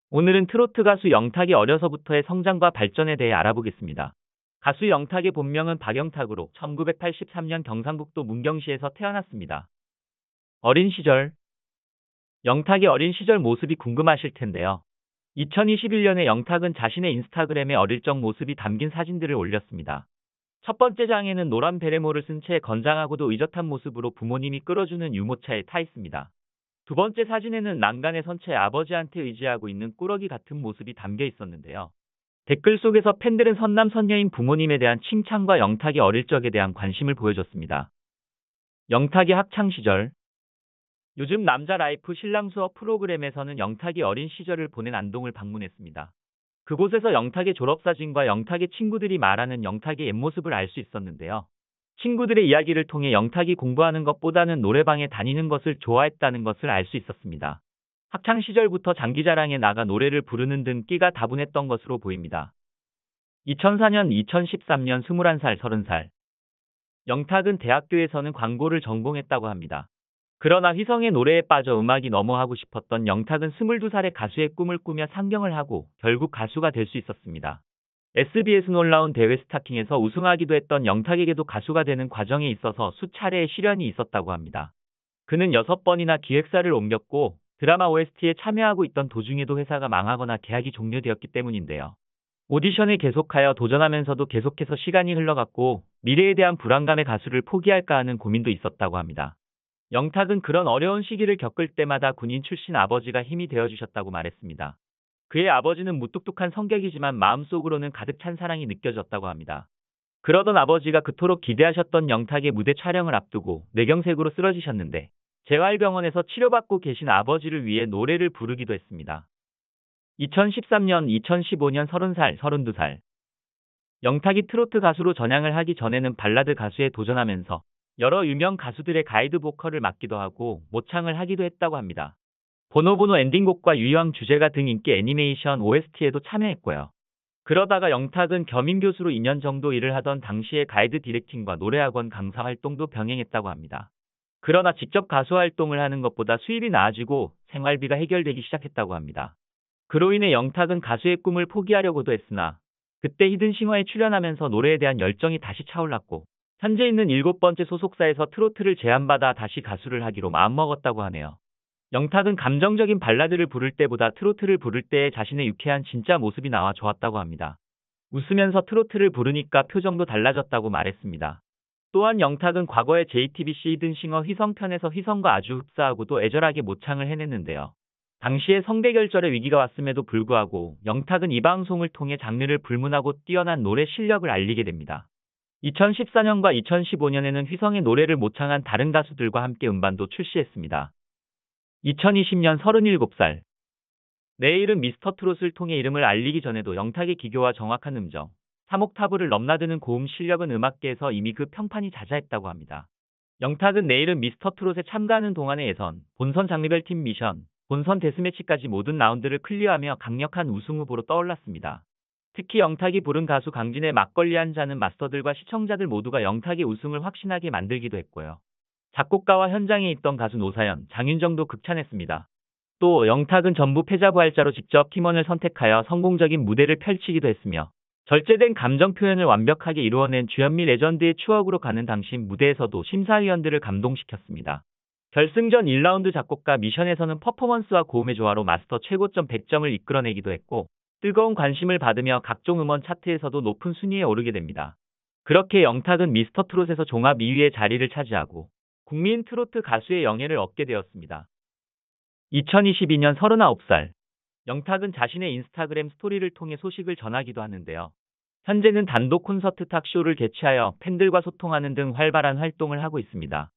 오늘은 트로트 가수 영탁이 어려서부터의 성장과 발전에 대해 알아보겠습니다. 가수 영탁의 본명은 박영탁으로 1983년 경상북도 문경시에서 태어났습니다. 어린 시절, 영탁의 어린 시절 모습이 궁금하실 텐데요. 2021년에 영탁은 자신의 인스타그램에 어릴 적 모습이 담긴 사진들을 올렸습니다. 첫 번째 장에는 노란 베레모를 쓴 채 건장하고도 의젓한 모습으로 부모님이 끌어주는 유모차에 타 있습니다. 두 번째 사진에는 난간에 선 채 아버지한테 의지하고 있는 꾸러기 같은 모습이 담겨 있었는데요. 댓글 속에서 팬들은 선남선녀인 부모님에 대한 칭찬과 영탁이 어릴 적에 대한 관심을 보여줬습니다. 영탁의 학창 시절. 요즘 남자 라이프 신랑 수업 프로그램에서는 영탁이 어린 시절을 보낸 안동을 방문했습니다. 그곳에서 영탁의 졸업사진과 영탁의 친구들이 말하는 영탁의 옛모습을 알 수 있었는데요. 친구들의 이야기를 통해 영탁이 공부하는 것보다는 노래방에 다니는 것을 좋아했다는 것을 알 수 있었습니다. 학창 시절부터 장기자랑에 나가 노래를 부르는 등 끼가 다분했던 것으로 보입니다. 2004년, 2013년 21살, 30살. 영탁은 대학교에서는 광고를 전공했다고 합니다. 그러나 휘성의 노래에 빠져 음악이 너무 하고 싶었던 영탁은 22살에 가수의 꿈을 꾸며 상경을 하고 결국 가수가 될 수 있었습니다. SBS 놀라운 대회 스타킹에서 우승하기도 했던 영탁에게도 가수가 되는 과정에 있어서 수차례의 시련이 있었다고 합니다. 그는 6번이나 기획사를 옮겼고 드라마 OST에 참여하고 있던 도중에도 회사가 망하거나 계약이 종료되었기 때문인데요. 오디션에 계속하여 도전하면서도 계속해서 시간이 흘러갔고 미래에 대한 불안감에 가수를 포기할까 하는 고민도 있었다고 합니다. 영탁은 그런 어려운 시기를 겪을 때마다 군인 출신 아버지가 힘이 되어주셨다고 말했습니다. 그의 아버지는 무뚝뚝한 성격이지만 마음속으로는 가득 찬 사랑이 느껴졌다고 합니다. 그러던 아버지가 그토록 기대하셨던 영탁의 무대 촬영을 앞두고 뇌경색으로 쓰러지셨는데 재활병원에서 치료받고 계신 아버지를 위해 노래를 부르기도 했습니다. 2013년, 2015년 30살, 32살. 영탁이 트로트 가수로 전향을 하기 전에는 발라드 가수에 도전하면서 여러 유명 가수들의 가이드 보컬을 맡기도 하고 모창을 하기도 했다고 합니다. 보노보노 엔딩곡과 유희왕 주제가 등 인기 애니메이션 OST에도 참여했고요. 그러다가 영탁은 겸임 교수로 2년 정도 일을 하던 당시에 가이드 디렉팅과 노래학원 강사 활동도 병행했다고 합니다. 그러나 직접 가수 활동을 하는 것보다 수입이 나아지고 생활비가 해결되기 시작했다고 합니다. 그로 인해 영탁은 가수의 꿈을 포기하려고도 했으나 그때 히든싱어에 출연하면서 노래에 대한 열정이 다시 차올랐고 현재 있는 7번째 소속사에서 트로트를 제안받아 다시 가수를 하기로 마음먹었다고 하네요. 영탁은 감정적인 발라드를 부를 때보다 트로트를 부를 때의 자신의 유쾌한 진짜 모습이 나와 좋았다고 합니다. 웃으면서 트로트를 부르니까 표정도 달라졌다고 말했습니다. 또한 영탁은 과거에 JTBC 히든싱어 휘성편에서 휘성과 아주 흡사하고도 애절하게 모창을 해냈는데요. 당시에 성대결절의 위기가 왔음에도 불구하고 영탁은 이 방송을 통해 장르를 불문하고 뛰어난 노래 실력을 알리게 됩니다. 2014년과 2015년에는 휘성의 노래를 모창한 다른 가수들과 함께 음반도 출시했습니다. 2020년 37살. 내 이름 미스터트롯을 통해 이름을 알리기 전에도 영탁의 기교와 정확한 음정, 3옥타브를 넘나드는 고음 실력은 음악계에서 이미 그 평판이 자자했다고 합니다. 영탁은 내 이름 미스터트롯에 참가하는 동안의 예선, 본선 장르별 팀 미션, 본선 데스매치까지 모든 라운드를 클리어하며 강력한 우승 후보로 떠올랐습니다. 특히 영탁이 부른 가수 강진의 막걸리 한 잔은 마스터들과 시청자들 모두가 영탁의 우승을 확신하게 만들기도 했고요. 작곡가와 현장에 있던 가수 노사연, 장윤정도 극찬했습니다. 또 영탁은 전부 패자부활자로 직접 팀원을 선택하여 성공적인 무대를 펼치기도 했으며 절제된 감정 표현을 완벽하게 이루어낸 주현미 레전드의 추억으로 가는 당신 무대에서도 심사위원들을 감동시켰습니다. 결승전 1라운드 작곡가 미션에서는 퍼포먼스와 고음의 조화로 마스터 최고점 100점을 이끌어내기도 했고 뜨거운 관심을 받으며 각종 음원 차트에서도 높은 순위에 오르게 됩니다. 그렇게 영탁은 미스터트롯에서 종합 2위의 자리를 차지하고 국민 트로트 가수의 영예를 얻게 되었습니다. 2022년 39살. 영탁은 자신의 인스타그램 스토리를 통해 소식을 전하기도 하는데요. 현재는 단독 콘서트 탁쇼를 개최하여 팬들과 소통하는 등 활발한 활동을 하고 있습니다.